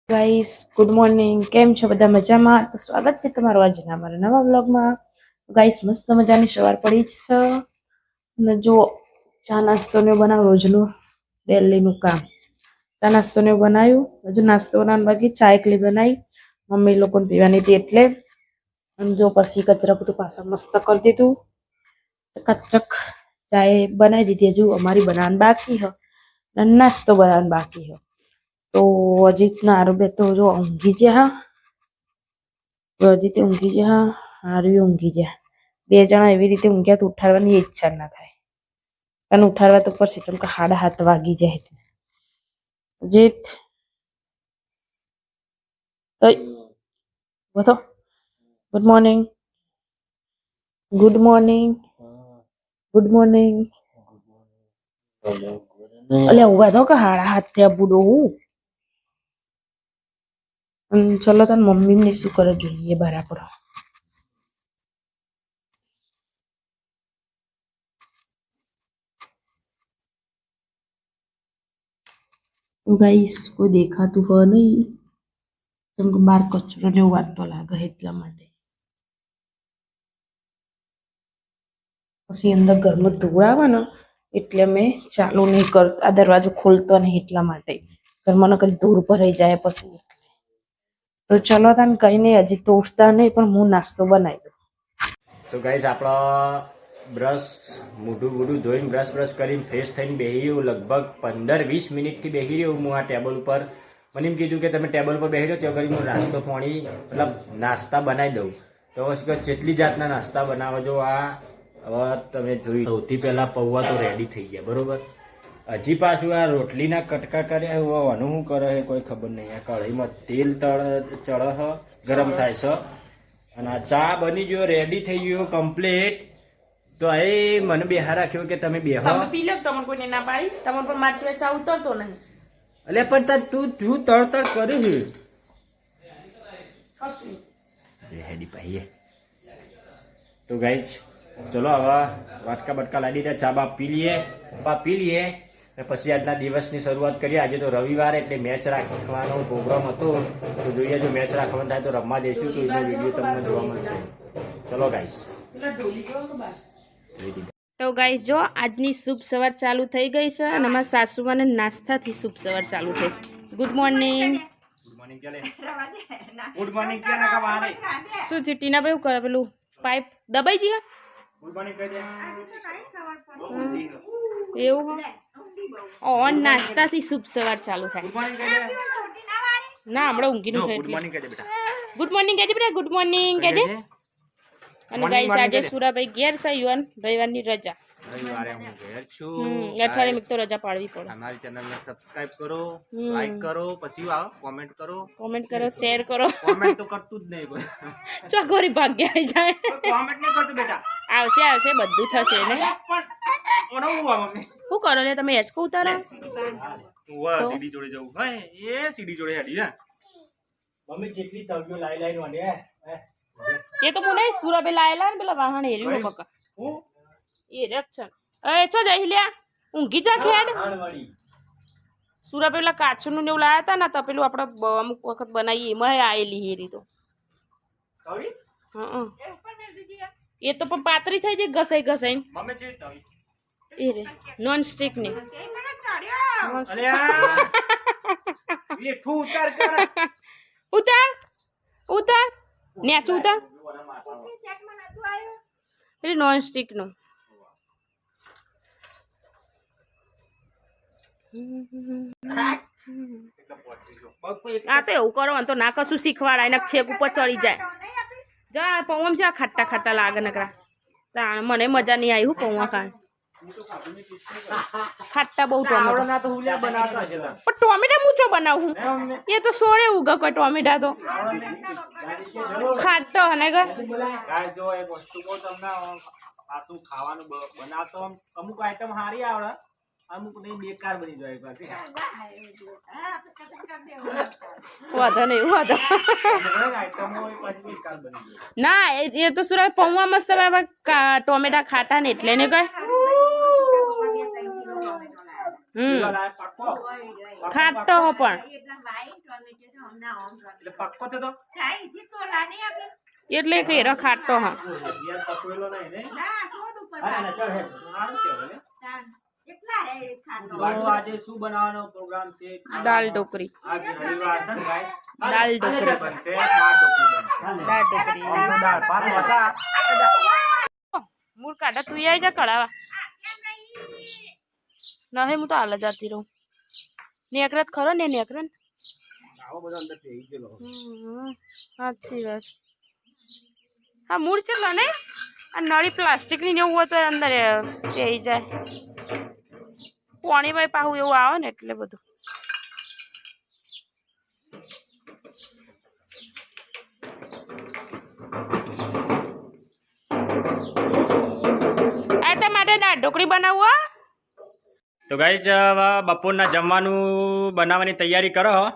Guys good morning, કેમ છો બધા? મજામાં? તો સ્વાગત છે તમારું આજના અમારા નવા વ્લોગમાં. ગાઈસ મસ્ત મજાની સવાર પડી છે અને જો ચા નાસ્તો ને બનાવ રોજનું ડેલીનું કામ. ચા નાસ્તો ને બનાવ્યું, હજુ નાસ્તો બનાવવાનું બાકી, ચા એકલી બનાવી, મમ્મી લોકોને પીવાની હતી એટલે. અને જો પછી કચરા બધું પાછા મસ્ત કરી દીધું, ચકાચક ચાય બનાવી દીધી. હજુ અમારી બનાવવાનું બાકી હ, નાસ્તો બનાવવાનો બાકી હ. તો અજીત ના આરોબે તો જો ઊંઘી જ્યા, અજીત ઊંઘી જ્યા, હારું ઊંઘી જ્યા. બે જણા એવી રીતે ઊંઘ્યા તો ઉઠાડવાની ઈચ્છા ના થાય, અને ઉઠાડવા તો પડશે કેમ કે 7:30 વાગી જાય. અજીત બધો good morning, good morning, good morning. અલ્યા ઉભા થો કે 7:30 થયા બુડો હું. ચલો તને મમ્મી ને શું કરે જોઈએ બરાબર. ગાઈસ કોઈ દેખાતું હોય નહીં, કેમ કે બહાર કચરો ને વાળતો લાગે એટલા માટે. પછી અંદર ઘરમાં ધૂળ આવે ને એટલે મેં ચાલુ નહીં કરતા, દરવાજો ખોલતો નહીં એટલા માટે. ઘરમાં કઈ ધૂળ ભરાઈ જાય પછી. તો ચલો તને કઈ નહીં, હજી તો ઉઠતા નહીં પણ હું નાસ્તો બનાવી દઉં. તો ગાઈસ આપણા બ્રશ મોઢું ધોઈને બ્રશ કરીને ફ્રેશ થઈને બેસી રહ્યો. લગભગ 15-20 મિનિટથી બેસી રહ્યો હું આ ટેબલ ઉપર. મને એમ કીધું કે તમે ટેબલ પર બેસી રહ્યો ત્યાં કરી હું નાસ્તો પાણી મતલબ નાસ્તા બનાવી દઉં. તો પછી જેટલી જાતના નાસ્તા બનાવો છો આ હવે તમે જોઈ. સૌથી પહેલાં પૌવા તો રેડી થઈ ગયા બરોબર. હજી પાછું આ રોટલીના કટકા કર્યા હોવાનું શું કરે છે કોઈ ખબર નહીં. આ કઢાઈમાં તેલ ચડહ ગરમ થાય છે અને આ ચા બની ગયો, રેડી થઈ ગયો કમ્પ્લીટ. તો એ મને બેહા રાખ્યો કે તમે બેહો, તમે પી લો. તમને કોઈને ના પાડી? તમને પણ મારી સિવાય ચા ઉતરતો નહીં. એટલે પણ તું શું તળતળ કર્યું છે? હેડી પાઈએ. તો ગાઈસ ચલો હવે વાટકા બટકા લાવી દીધા, ચા બા પી લઈએ ને પછી આજના દિવસની શરૂઆત કરીએ. આજે તો રવિવાર એટલે મેચ રાખવાનો પ્રોગ્રામ હતો, તો જોઈએ જો મેચ રાખવાનું થાય તો રમવા જઈશું, તો એનો વિડીયો તમને જોવા મળશે. ચલો ગાઈસ. તો ગાઈસ જો આજની શુભ સવાર ચાલુ થઈ ગઈ છે અને અમારા સાસુમાને નાસ્તાથી શુભ સવાર ચાલુ થઈ. Good morning. ગુડ મોર્નિંગ કે ના કવારે શું થયું ટીના ભાઈ? કરે પેલું પાઇપ દબાઈ ગઈ? ગુડ મોર્નિંગ કહી દે. એવું ઓન નાસ્તાથી શુભ સવાર ચાલુ થાય. ગુડ મોર્નિંગ કહી દે. ના હમણાં ઊંઘીનું ખાય ગુડ મોર્નિંગ કહી દે બેટા. ગુડ મોર્નિંગ કહેજે બેટા, ગુડ મોર્નિંગ કહેજે. અને ગાઈસ આજે સુરાભાઈ ઘેર છે, યુવાન રવિવારની રજા. રવિવારે હું ઘેર છું. અઠવાડિયે તો રજા પાડવી પડે. અમારી ચેનલને સબસ્ક્રાઇબ કરો, લાઈક કરો, પછી આવો કોમેન્ટ કરો, શેર કરો. કોમેન્ટ તો કરતું જ નહીં કોઈ. ચોગોરી ભાગ્ય આવી જાય. કોમેન્ટ નહીં કરતું બેટા. આવશે બધું થશે ને. ઓનો હું આ મમ્મી શું કરો લે તમે? હેચકો ઉતારો. વા સીડી જોડે જવું હોય એ સીડી જોડે હેડી ને મમ્મી જેટલી તવ્યો લાઈ વાંડે એ તો મને સુરાભાઈ લાયેલા ને પેલા વાહન હેર્યું બકા. હું એ રક્ષણ એ છો જઈ લ્યા ઊંઘી જા ખેડ. સુરાભાઈ પેલા કાચનું ને એવું લાયા હતા ને તો પેલું આપણે અમુક વખત બનાવીએ એમાં આવેલી હેરી તો. એ તો પણ પાતળી થઈ જાય ઘસાઈ ઘસાઈને. મમ્મી જે તવી એ રે નોન સ્ટિક ને એ ઠુ ઉતાર કર ઉતાર નેચું ઉતાર. એટલે નોન સ્ટિક નું આ તો એવું કરો તો ના કશું શીખવાડાય એને છેક ઉપર ચડી જાય. જા પૌવા જા ખાટા ખાટા લાગે નકરા. મને મજા નહીં આવી હું પૌવા ખાય ખાટા બહુ. ટોમેટા તો પણ ટોમેટા મૂચો બનાવું એ તો સોળે ઉગા કોઈ ટોમેટા તો ખાટો અને જો એક વસ્તુ કહું તમને પાછું ખાવાનું બનાવતો અમુક આઈટમ સારી આવડે, અમુક નહીં બેકાર બની જાય પછી. વાંધો નહીં વાંધો ના. એ તો સુરત પૌવા મસ્ત ટોમેટા ખાટા ને એટલે ને કઈ ખાટો પણ એટલે પક્કો તો એટલે કે હેરો ખાટો હા યાર પકવેલો નહીં ને હા ના ચાલ હે સારું કેવાય ને તો આજે શું બનાવવાનો પ્રોગ્રામ છે દાલ ઢોકરી આજ રવિવાર છે ને ગાઈસ દાલ ઢોકરી બનશે દાળ ઢોકળી બનશે દાળ ઢોકરી દાળ ભાત હતા મૂળ કાઢા તું આવી જા કળાવા ના હે હું તો હાલ જતી રહું નેકરત ખરો ને નેકરન આવો બધો અંદર થઈ ગયેલો સાચી વાત હા મૂળ ચલો ને આ નળી પ્લાસ્ટિકની ને એવું હોય તો અંદર થઈ જાય પાણી ભાઈ પાહું એવું આવે ને એટલે બધું આ તો માટે દાળ ઢોકળી બનાવવું તો ગાઈસ બપોરના જમવાનું બનાવવાની તૈયારી કરો હો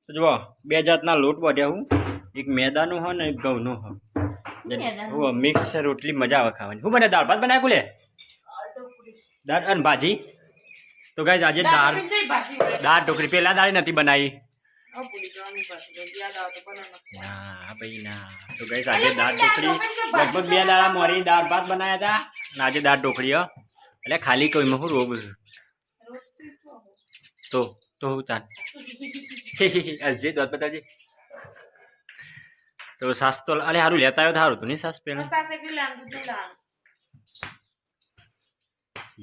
તો જુઓ બે જાતના લોટ બાંધ્યા હું એક મેદાનો હો ને એક ઘઉંનો હો મિક્સ રોટલી મજા આવે ખાવાની શું બને દાળ ભાત બનાવ્યા કુલે દાળ અને ભાજી તો ગાઈસ આજે દાળ ઢોકળી પેલા દાળ નથી બનાવી ના ભાઈ ના તો ગાઈસ આજે દાળ ઢોકળી લગભગ 2 દાડા મોરી દાળ ભાત બનાવ્યા હતા અને આજે દાળ ઢોકળી હો એટલે ખાલી કોઈમાં હું રોગ તો હું તાન અજય દોત બતાવજે તો સાસ તો અરે સારું લેતા આવ્યો સારું તું નહીં સાસ પેલા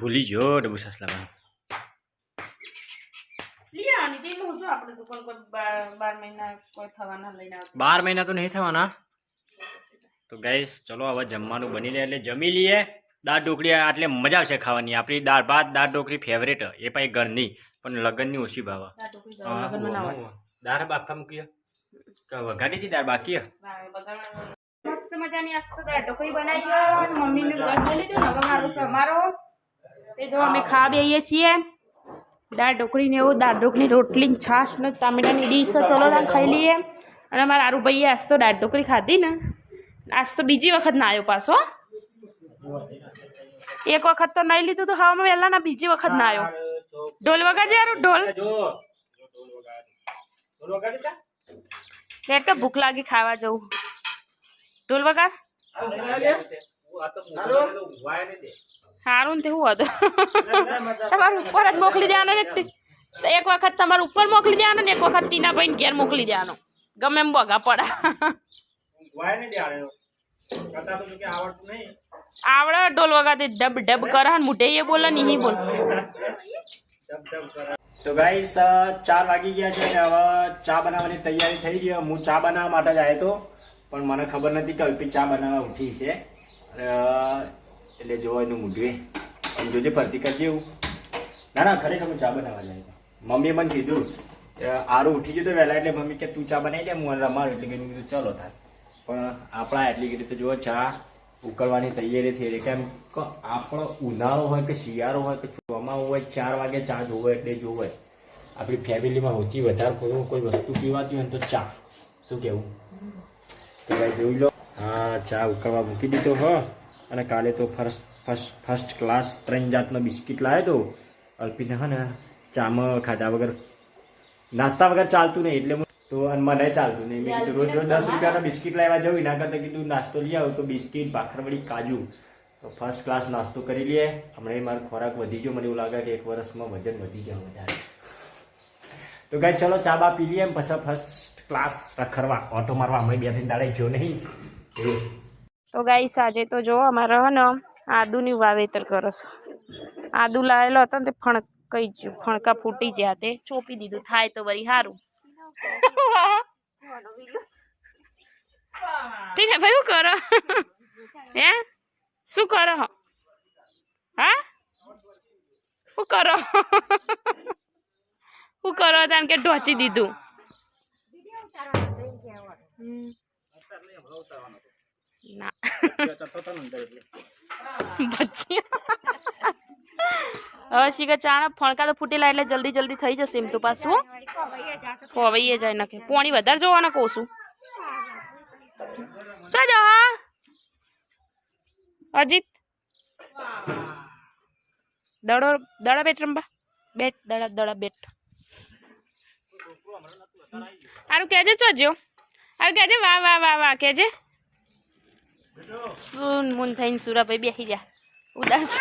ભૂલી જો ડબુ સાસ લાવવાનું 12 મહિના તો નહીં થવાના તો ગાઈસ ચલો હવે જમવાનું બની લે એટલે જમી લઈએ દાળ ઢોકળી એટલે મજા આવશે ખાવાની આપણી દાળ ભાત દાળ ઢોકળી ફેવરેટ એ પણ ઘરની પણ લગનની ઓછી ભાવ દાળ બાફા મૂકીએ વઘારી હતી દાળ બાકી મસ્ત મજાની આસ્તો દાળ ઢોકળી બનાવી મમ્મીને ઘર જઈ લીધું ને હવે મારો સમારો તે જો અમે ખા બેહીએ છીએ દાળ ઢોકળી ને એવું દાળ ઢોકળી રોટલી છાશ ને ટામેટાની ડીશ ચલો દાળ ખાઈ લઈએ અને મારા આરુ ભાઈએ આજ તો દાળ ઢોકળી ખાધી ને આજ તો બીજી વખત ના આવ્યો પાછો એક વખત તો નહીં લીધું તો ખાવામાં વહેલા ના બીજી વખત ના આવ્યો ઢોલ વગાડજે યાર ઢોલ તો ભૂખ લાગી ખાવા જવું ઢોલ વગાડ સારું ને તેવું હતું તમારું ઉપર જ મોકલી દેવાનો ને એક વખત તમારું ઉપર મોકલી દેવાનો ને એક વખત ટીના ભાઈને ઘેર મોકલી દેવાનો ગમે એમ બોગા પડા આવડે ઢોલ વગાડતી ડબ ડબ કરે ને મુઢે એ બોલે નહીં બોલ તો ગાઈસ 4 વાગી ગયા છે અને હવે ચા બનાવવાની તૈયારી થઈ ગઈ હું ચા બનાવવા માટે જ આવ્યો તો પણ મને ખબર નથી કે અલ્પી ચા બનાવવા ઉઠી છે એટલે જોવા એનું મૂઢવે આમ જોજે ફરતી કરજે એવું ના ખરેખર હું ચા બનાવવા જાય મમ્મીએ મને કીધું આરું ઉઠી ગયું તો વહેલા એટલે મમ્મી કે તું ચા બનાવી દે હું રમાડું એટલે કીધું ચલો થાય પણ આપણા એટલી રીતે જો ચા ઉકળવાની તૈયારી થઈ રહી કેમ કે આપણો ઉનાળો હોય કે શિયાળો હોય કે ચોમાસું હોય 4 વાગે ચા જોવે એટલે જોવે આપણી ફેમિલીમાં સૌથી વધારે કોઈ વસ્તુ પીવાતી હોય તો ચા શું કહેવું તો ભાઈ જોઈ લો હા ચા ઉકળવા મૂકી દીધો હો અને કાલે તો ફર્સ્ટ ક્લાસ 3 જાતનો બિસ્કિટ લાવ્યો તો અલ્પીને હા ને ચામાં ખાધા વગર નાસ્તા વગર ચાલતું નહીં એટલે તો મને ચાલતું નહીં મેં કીધું રોજ 10 રૂપિયાનો બિસ્કિટ લાવવા જવું એના કરતાં કીધું નાસ્તો લઈ આવું તો બિસ્કિટ ભાખરવડી કાજુ તો ફર્સ્ટ ક્લાસ નાસ્તો કરી લઈએ હમણાં મારો ખોરાક વધી ગયો મને એવું લાગે કે 1 વર્ષમાં વજન વધી જાય વધારે તો ગાઈસ ચલો ચા બા પી લઈએ પછી ફર્સ્ટ ક્લાસ રખડવા ઓટો મારવા હમણાં 2-3 દાડે જો નહીં તો ગાઈસ આજે તો જો અમારે હે ને આદુની વાવેતર કરસ આદુ લાવેલો હતો ને તે ફણકાઈ ગયું ફણકા ફૂટી ગયા તે ચોપી દીધું થાય તો વળી સારું ઠીક હે ભાઈ શું કરો હે શું કરો હા શું કરો શું કરો કારણ કે ઢોચી દીધું ના હવે શીખે ચાણા ફણકા તો ફૂટેલા એટલે જલ્દી જલ્દી થઈ જશે એમ તો પાછું ખોવાઈએ જાય નાખે પોણી વધારે જોવાના કહું છું જો અજીત દડા બેટ રંબા બેટ દડા બેટ આરું કહેજે ચોજો આરું કહેજે વાહ વાહ વાહ વાહ કહેજે સુન મુન થઈને સુરાભાઈ બેસી જા ઉદાસ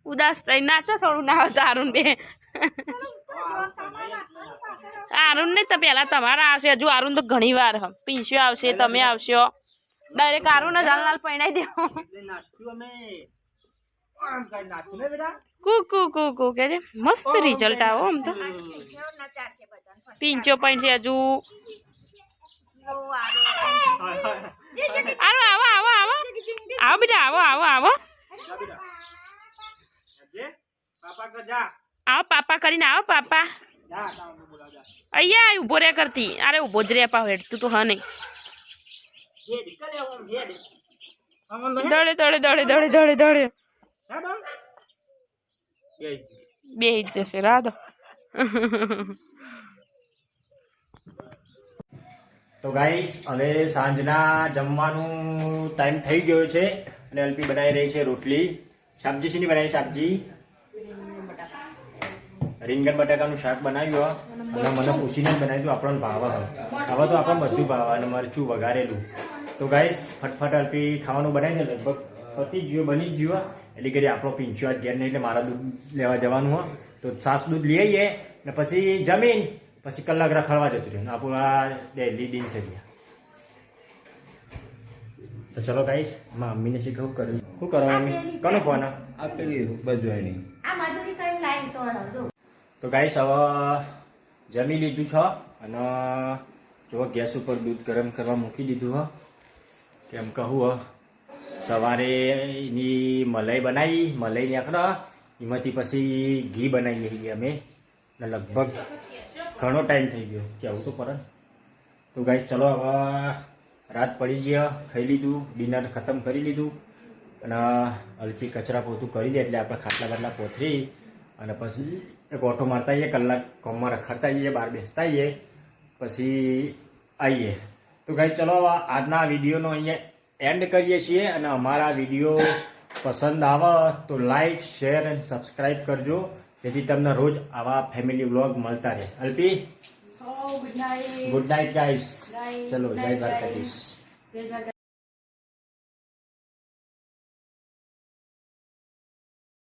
ઉદાસ થઈ નાચો થોડું ના આવતું અરુણ બે અરુણ ને તો પેલા તમારા આવશે હજુ અરુણ તો ઘણી વાર પીંછ્યો આવશે તમે આવશો ડાયરેક્ટ અરુણ જ હાલ પૈણાઈ દેવો કુ કુ કુ કુ કે છે મસ્ત રિઝલ્ટ આવો આમ તો પીંચો પણ છે હજુ આવો આવો આવો આવો આવો બેટા આવો આવો આવો આવો પાપા કરીને આવો પાપા અહીંયા ઉભો રહ્યા કરતી અરે ઉભો જ રહ્યા પાવ હેડ તું તો હા નહીં દોડે દોડે દોડે દોડે દોડે દોડે બે જ જશે રાધો તો ગાઈસ હવે સાંજના જમવાનું ટાઈમ થઈ ગયો છે અને અલ્પી બનાવી રહી છે રોટલી શાકજી શીની બનાવી શાકજી રીંગણ બટાકાનું શાક બનાવ્યું અને મને પૂછીને જ બનાવ્યું આપણને ભાવે હવે તો આપણને બધું ભાવે અને મરચું વઘારેલું તો ગાઈસ ફટફટ અલ્પી ખાવાનું બનાવી દે લગભગ પતી જ ગયો બની જ ગયો એટલે કરી આપણો પીંછો આજ ઘેર નહીં એટલે મારા દૂધ લેવા જવાનું હોય તો છાસ દૂધ લઈ આવીએ ને પછી જમીન પછી કલાક રખડવા જતું રહ્યું આપણું આ ડેલી દિન થઈ ગયા તો ચલો ગાઈસ મમ્મીને શીખવું કર્યું શું કરવા મમ્મી કોનો ફોન આપેલી બધું નહીં તો ગાઈસ હવે જમી લીધું છે અને જો ગેસ ઉપર દૂધ ગરમ કરવા મૂકી દીધું હ કેમ કહું સવારે એની મલાઈ બનાવી મલાઈ નીકળે એમાંથી પછી ઘી બનાવીએ છીએ અમે ને લગભગ ઘણો ટાઈમ થઈ ગયો કે આવું તો પર તો ગાઈસ ચલો હવે રાત પડી ગયા ખાઈ લીધું ડિનર ખતમ કરી લીધું અને અલ્પી કચરા પોતું કરી દે એટલે આપણે ખાટલા બાટલા પોથરી અને પછી એક ઓટો મારતા આવીએ કલાક કોમમાં રખડતા આવીએ બહાર બેસતા આવીએ પછી આવીએ તો ગાઈસ ચલો આજના વિડીયોનો અહીંયા એન્ડ કરીએ છીએ અને અમારા વિડીયો પસંદ આવે તો લાઈક શેર અને સબસ્ક્રાઈબ કરજો જેથી તમને રોજ આવા ફેમિલી વ્લોગ મળતા રહે અલ્પી ગુડ નાઇટ ગાઈસ ચલો જય દ્વારકાધીશ